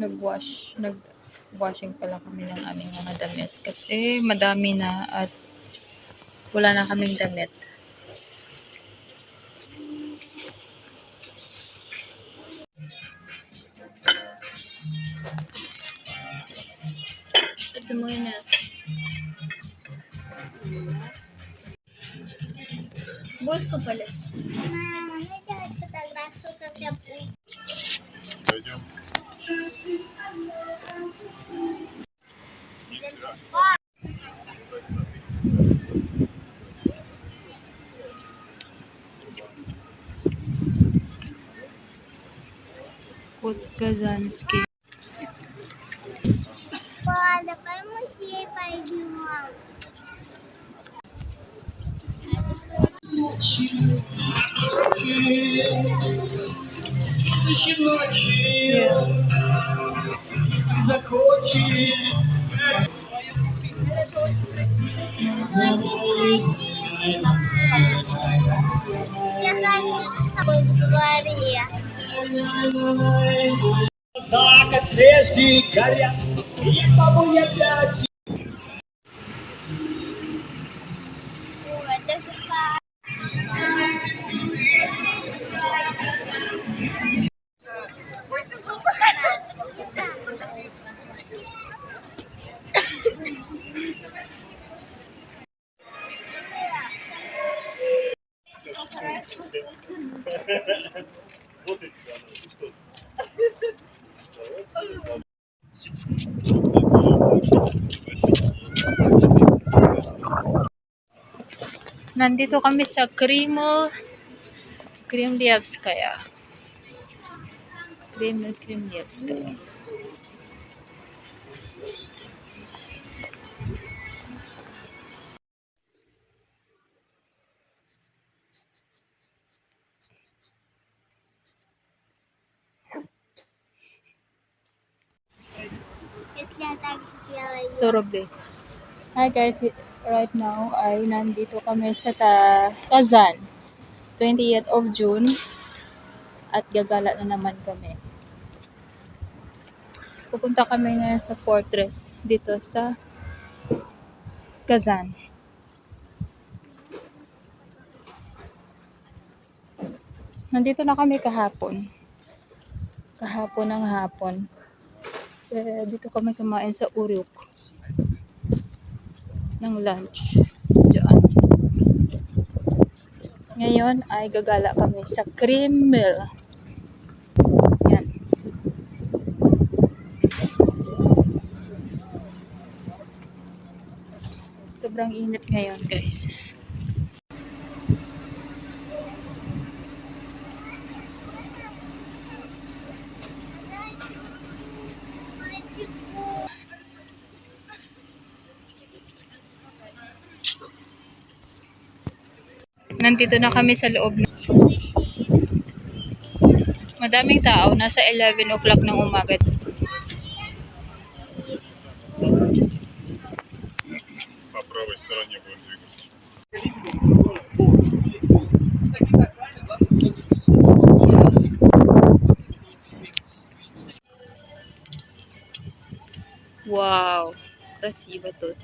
nag-washing pala kami ng aming mga damit kasi madami na at wala na kaming damit. Ito muna. Gusto pala. Пойдем. Kut Kazanski. Давай в музей пойдем. Я раньше с тобой в дворе. Как прежде горят, и кому я опять. Вот эти, что? Nandito kami sa Kremlievskaya. Kremlievskaya. Если я так сделаю. 100 ruble. Hi guys, right now ay nandito kami sa Kazan. 20th of June at gagala na naman kami. Pupunta kami ngayon sa fortress dito sa Kazan. Nandito na kami kahapon. Kahapon ng hapon. Dito kami kumain sa Uruk ng lunch. Diyan. Ngayon ay gagala kami sa Kreml. Yan. Sobrang init ngayon, guys. Nandito na kami sa loob. Madaming tao. Nasa 11 o'clock ng umaga. По правой стороне будем двигаться. Wow! Красиво тут.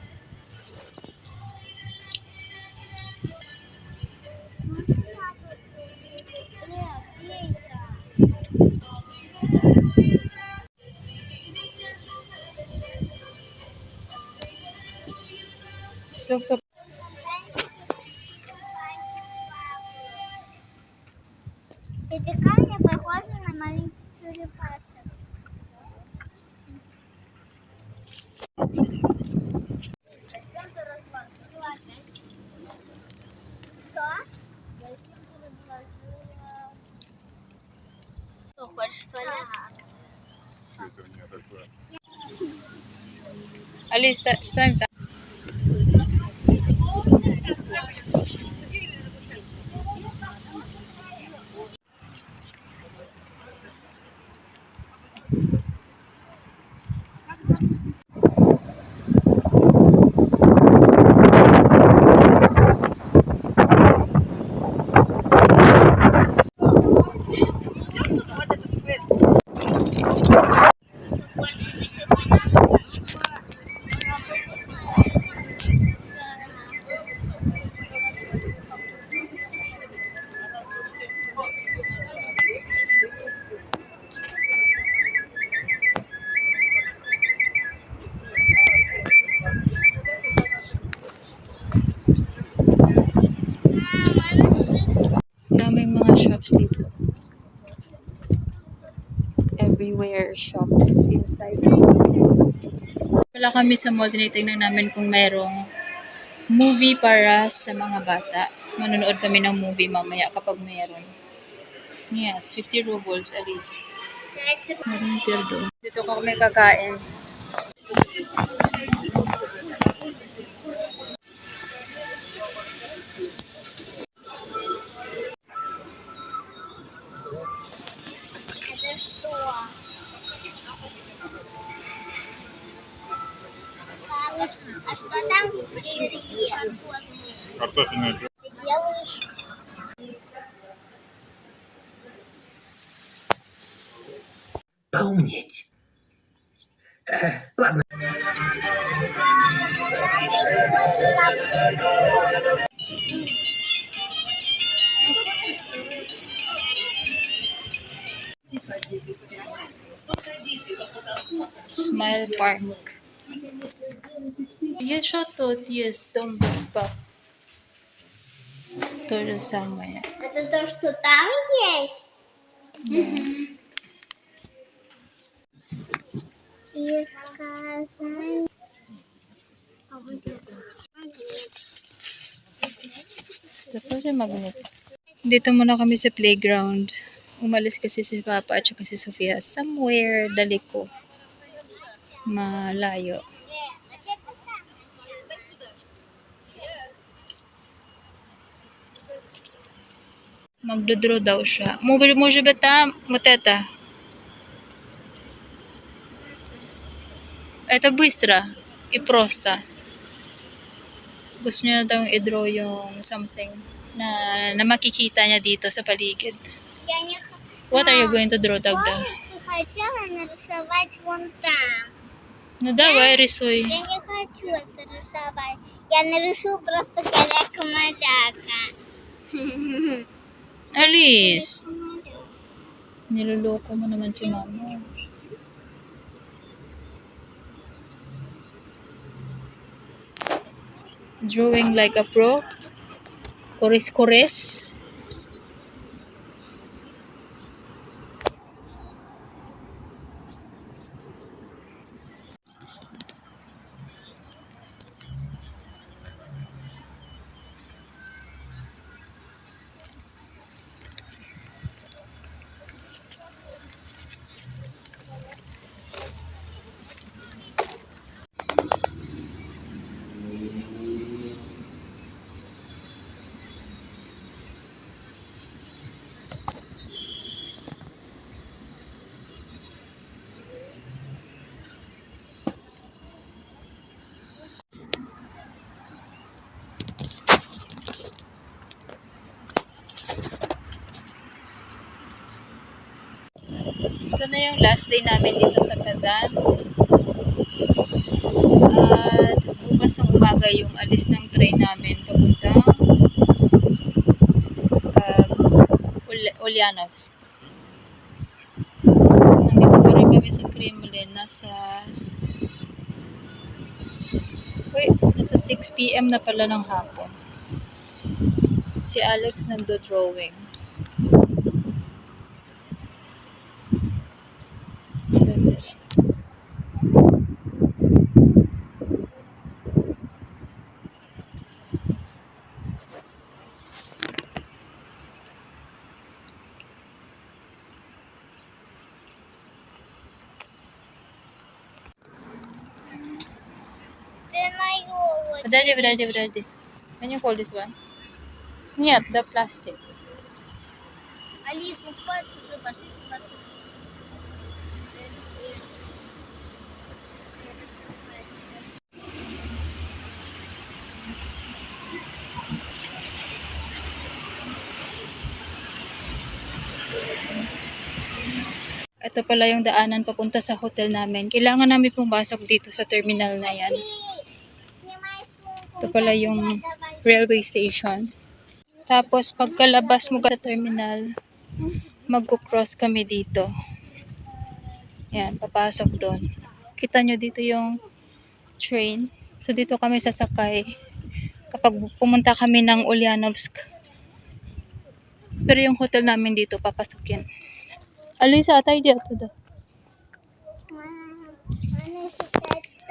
So, Эти камни похожи на маленьких черепашек. Зачем ты разложила? Что? Зачем ты разложила? Что, хочешь свалить? Это у меня такое. Alis, ставим там. eyewear shops inside. Wala kami sa mall, tinitingnan namin kung mayroong movie para sa mga bata. Manonood kami ng movie mamaya kapag mayroon. Yeah, 50 rubles at least. Maraming tirdo. Dito kami kakain. Other store. А что там внутри? Картофельное пюре. Ты делаешь? Поумнеть. Ладно. Smile Park. Yes, что тут есть дом Парк. То же самое. Это то, что там есть? И сказали... А вот это. Ito siya magnet. Dito muna kami sa playground. Umalis kasi si Papa at saka si Sofia somewhere daliko. Malayo. Magdodraw daw siya. Може би там вот это. Это быстро и просто. Gusto niya daw i-draw yung something na makikita niya dito sa paligid. Я не... What are you going to draw, Dagda? Помнишь, ты хотела нарисовать вон там? No, давай, рисуй. Я не хочу это рисовать. Я нарисую просто каляка-маляка. Alice! Niloloko mo naman si Mama. Drawing like a pro. Kuris-kuris. Ito na yung last day namin dito sa Kazan. At bukas ng umaga yung alis ng train namin papuntang Ulyanovsk. Nandito pa rin kami sa Kremlin. Nasa 6 PM na pala ng hapon. Si Alex nagdo-drawing. Doon sila. Then I go with Подожди. Can you hold this one? Нет, the plastic. Алис, ну хватит уже, пошли смотреть. Ito pala yung daanan papunta sa hotel namin. Kailangan namin pumasok dito sa terminal na yan. Снимай сумку. Ito pala yung railway station. Tapos pagkalabas mo sa terminal, magko-cross kami dito. Yan, papasok doon. Kita nyo dito yung train. So dito kami sasakay kapag pumunta kami ng Ulyanovsk. Pero yung hotel namin dito, papasukin. Alisa, tayo dito.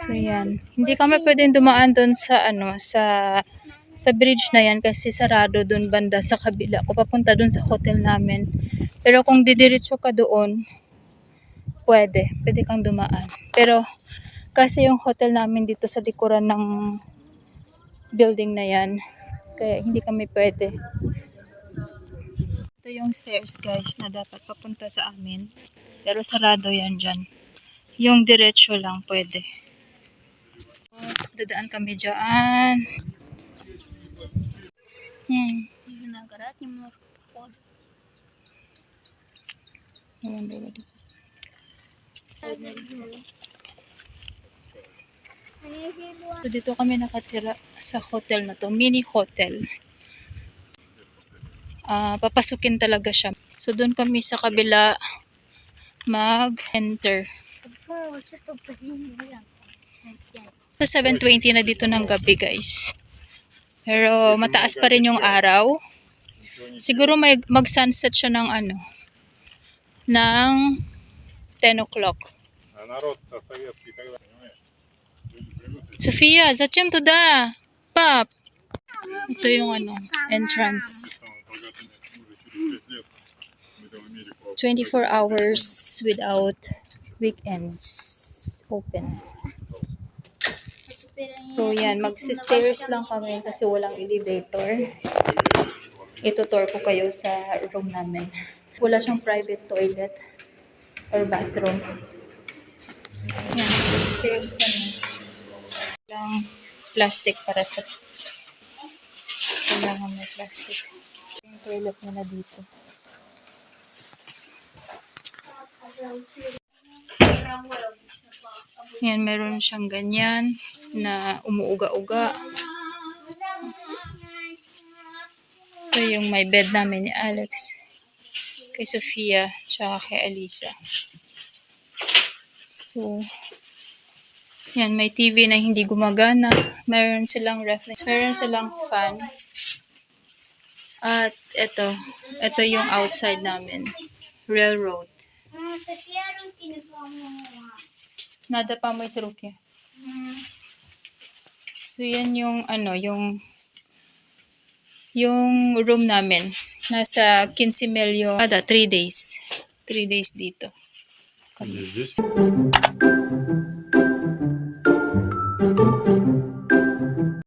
So yan, hindi kami pwedeng dumaan doon sa sa bridge na yan kasi sarado doon banda sa kabila. Kung papunta doon sa hotel namin. Pero kung didiretso ka doon, pwede kang dumaan. Pero kasi yung hotel namin dito sa likuran ng building na yan, kaya hindi kami pwede. Ito yung stairs guys na dapat papunta sa amin. Pero sarado yan dyan. Yung diretso lang pwede. Tapos dadaan kami dyan. I wonder what this is. So dito kami nakatira sa hotel na to. Mini hotel. Papasukin talaga siya. So doon kami sa kabila mag-enter. Sa 7:20 na dito ng gabi guys. Pero mataas pa rin yung araw. Siguro mag-sunset siya ng ng 10 o'clock. А народ советский когда, понимаешь? Люди придут и Sofia, зачем туда? Пап. Ito yung entrance. там богатый уже через 5 лет мы там в Америку 24 hours without weekends open. So yan, mag-stairs lang kami kasi walang elevator. Itutour ko kayo sa room namin. Wala siyang private toilet or bathroom. Yan, stairs kami. Walang plastic para sa... Kailangan may plastic. Yung toilet nila dito. Yan, meron siyang ganyan na umuuga-uga. Ito yung may bed namin ni Alex, kay Sofia, tsaka kay Alisa. So, yan, may TV na hindi gumagana. Meron silang reference. Meron silang fan. At ito yung outside namin. Railroad. Nada pa mo sa Rukia. So, yan yung yung room namin. Nasa 15 milyon. 3 days. 3 days dito. здесь.